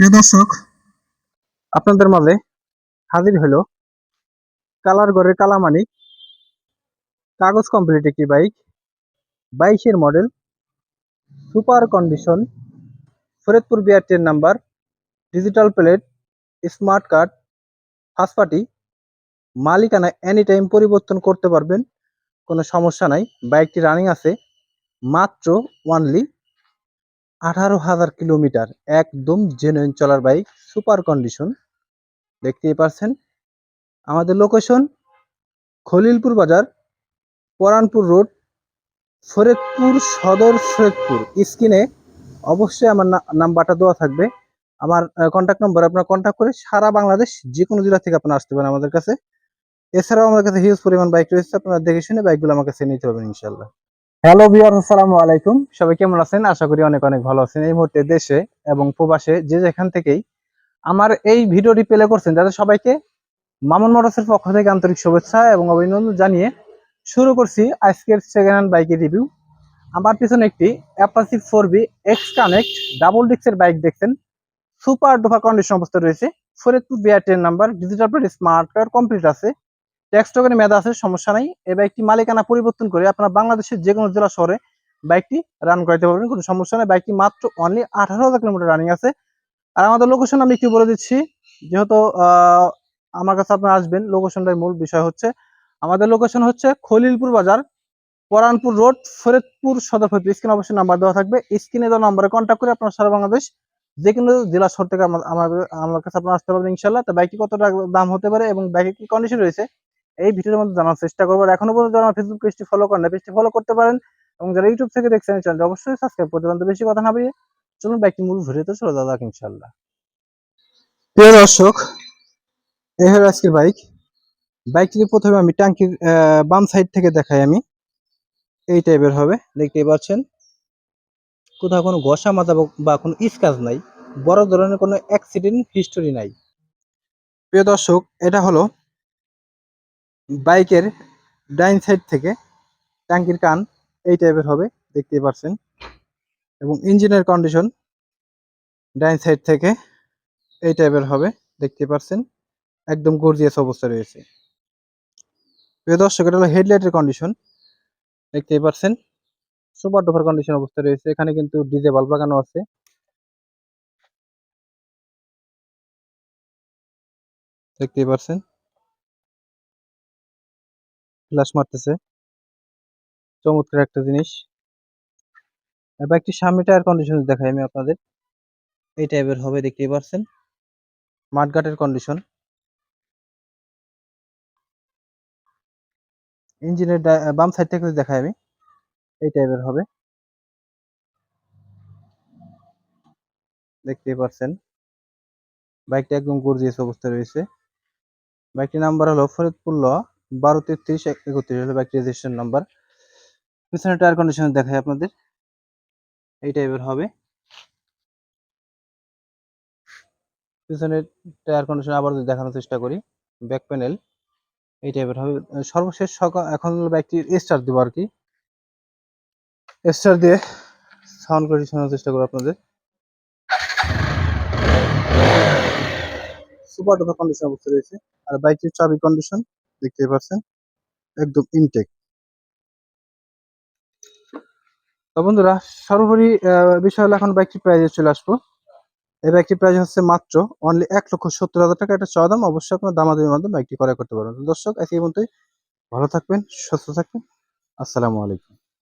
প্রিয় দর্শক, আপনাদের মাঝে হাজির হলো কালার ঘরের কালামানিক কাগজ কমপ্লিট একটি বাইক, 22-এর মডেল, সুপার কন্ডিশন, ফরিদপুর বিআরটির number, digital plate, smart card, first party, মালিকানা এনি টাইম পরিবর্তন করতে পারবেন, কোনো সমস্যা নাই। বাইকটি রানিং আছে মাত্র অনলি 18,000 কিলোমিটার, একদম জেনুইন চলার বাইক, সুপার কন্ডিশন। দেখতেই পাচ্ছেন আমাদের লোকেশন খলিলপুর বাজার, পরানপুর রোড, ফরিদপুর সদর, ফরিদপুর। স্ক্রিনে অবশ্যই আমার নাম্বারটা দেওয়া থাকবে, আমার কন্ট্যাক্ট নম্বর। আপনারা কন্ট্যাক্ট করে সারা বাংলাদেশ যে কোনো জেলা থেকে আপনারা আসতে পারেন আমাদের কাছে। এছাড়াও আমাদের কাছে হিউজ পরিমাণ বাইক রয়েছে, আপনারা দেখে শুনে বাইকগুলো আমার কাছে নিতে পারবেন ইনশাল্লাহ। হ্যালো ভিউয়ার্স, আসসালামু আলাইকুম। সবাই কেমন আছেন? আশা করি অনেক অনেক ভালো আছেন। এই মুহূর্তে দেশে এবং প্রবাসে যে যেখান থেকেই আমার এই ভিডিওটি প্লে করছেন, তাদের সবাইকে মামুন মোটরসের পক্ষ থেকে আন্তরিক শুভেচ্ছা এবং অভিনন্দন জানিয়ে শুরু করছি আজকের সেকেন্ড হ্যান্ড বাইকের রিভিউ। আমার পিছনে একটি অ্যাপাচি 4বি এক্স কানেক্ট ডাবল ডিস্কের বাইক দেখছেন, সুপার ডুপার কন্ডিশন অবস্থা রয়েছে। ফরিদপুর বিআরটির number, digital plate, smart card complete আছে, ট্যাক্স টোকেন মেয়াদ আছে, সমস্যা নাই। এই বাইকটি মালিকানা পরিবর্তন করে আপনারা বাংলাদেশের যে কোনো জেলা শহরে বাইকটি রান করাতে পারবেন, কোনো সমস্যা নেই। বাইকটি মাত্র অনলি 18,000 কিলোমিটার রানিং আছে। আর আমাদের লোকেশন আমি একটু বলে দিচ্ছি, যেহেতু আমার কাছে আপনারা আসবেন, লোকেশনটাই মূল বিষয় হচ্ছে। আমাদের লোকেশন হচ্ছে খলিলপুর বাজার, পরানপুর রোড, ফরিদপুর সদর। ফরিদপুর স্ক্রিনে অবশ্যই নাম্বার দেওয়া থাকবে, স্ক্রিনে দেওয়া নাম্বারে কন্ট্যাক্ট করে আপনারা সারা বাংলাদেশ যে কোনো জেলা শহর থেকে আমার কাছে আপনারা আসতে পারবেন ইনশাল্লাহ। তো বাইকটি কত টাকা দাম হতে পারে এবং বাইকের কি কন্ডিশন রয়েছে এই ভিডিওর মধ্যে জানার চেষ্টা করবো। আর এখনো পর্যন্ত আমার ফেসবুক পেজটি ফলো করেন না, পেজটি ফলো করতে পারেন, এবং যারা ইউটিউব থেকে দেখছেন চ্যানেলটি অবশ্যই সাবস্ক্রাইব করতে পারেন। তো বেশি কথা না বলে চলুন বাইকটি মূল ভিডিওতে চলে যাওয়া যাক ইনশাল্লাহ। প্রিয় দর্শক, এই হলো আজকের বাইক। বাইকটি প্রথমে আমি ট্যাঙ্কির বাম সাইড থেকে দেখাই। আমি এই টাইপের হবে, দেখতেই পাচ্ছেন কোথাও কোনো ঘষা মাজা বা কোনো স্ক্র্যাচ নাই, বড় ধরনের কোনো অ্যাক্সিডেন্ট হিস্টোরি নাই। প্রিয় দর্শক, এটা হলো বাইকের ডাইন সাইড থেকে ট্যাঙ্কির কান, এই টাইপের হবে, দেখতেই পাচ্ছেন। এবং ইঞ্জিনের কন্ডিশন ডাইন সাইড থেকে এই টাইপের হবে, দেখতে পাচ্ছেন, একদম গর্জিয়াস অবস্থা রয়েছে। প্রিয় দর্শক, এটা হলো হেডলাইটের কন্ডিশন, দেখতেই পাচ্ছেন সুপার ডুপার কন্ডিশন অবস্থা রয়েছে। এখানে কিন্তু ডিজে বাল্ব লাগানো আছে, দেখতেই পাচ্ছেন, ফ্ল্যাশ মারতেছে, চমৎকার একটা জিনিস। বাইকটির সামনে টায়ার কন্ডিশন দেখাই আমি আপনাদের, এই টাইপের হবে, দেখতেই পাচ্ছেন। মাঠঘাটের কন্ডিশন, ইঞ্জিনের বাম সাইড থেকে দেখাই আমি, এই টাইপের হবে, দেখতেই পাচ্ছেন। বাইকটা একদম গর্জিয়াস অবস্থা রয়েছে। বাইকটির নাম্বার হলো ফরিদপুর ল 123331 হলো বাইকটির রেজিস্ট্রেশন নাম্বার। পিছনে টায়ার কন্ডিশন দেখাই আপনাদের, এই টাইপের হবে। পিছনের টায়ার কন্ডিশন আবার যদি দেখানোর চেষ্টা করি, ব্যাক প্যানেল এই টাইপের হবে। সর্বশেষ এখন বাইকটি স্টার্ট দিব আর কি, স্টার্ট দিয়ে সাউন্ড করে শোনার চেষ্টা করবো আপনাদের। সুপার ডুপার কন্ডিশন অবস্থা রয়েছে। আর বাইকটির চাবি কন্ডিশন দেখতেই পাচ্ছেন, একদম ইনটেক। তো বন্ধুরা, সর্বোপরি বিষয় হলো এখন বাইকটির প্রাইজে চলে আসবো। এই বাইকটির প্রাইস হচ্ছে মাত্র অনলি 1,70,000 টাকা। এটা চাওয়া দাম, অবশ্যই আপনার দামাদামির মাধ্যমে বাইকটি ক্রয় করতে পারবেন। দর্শক, আজকে এই পর্যন্তই। ভালো থাকবেন, সুস্থ থাকবেন, আসসালামু আলাইকুম।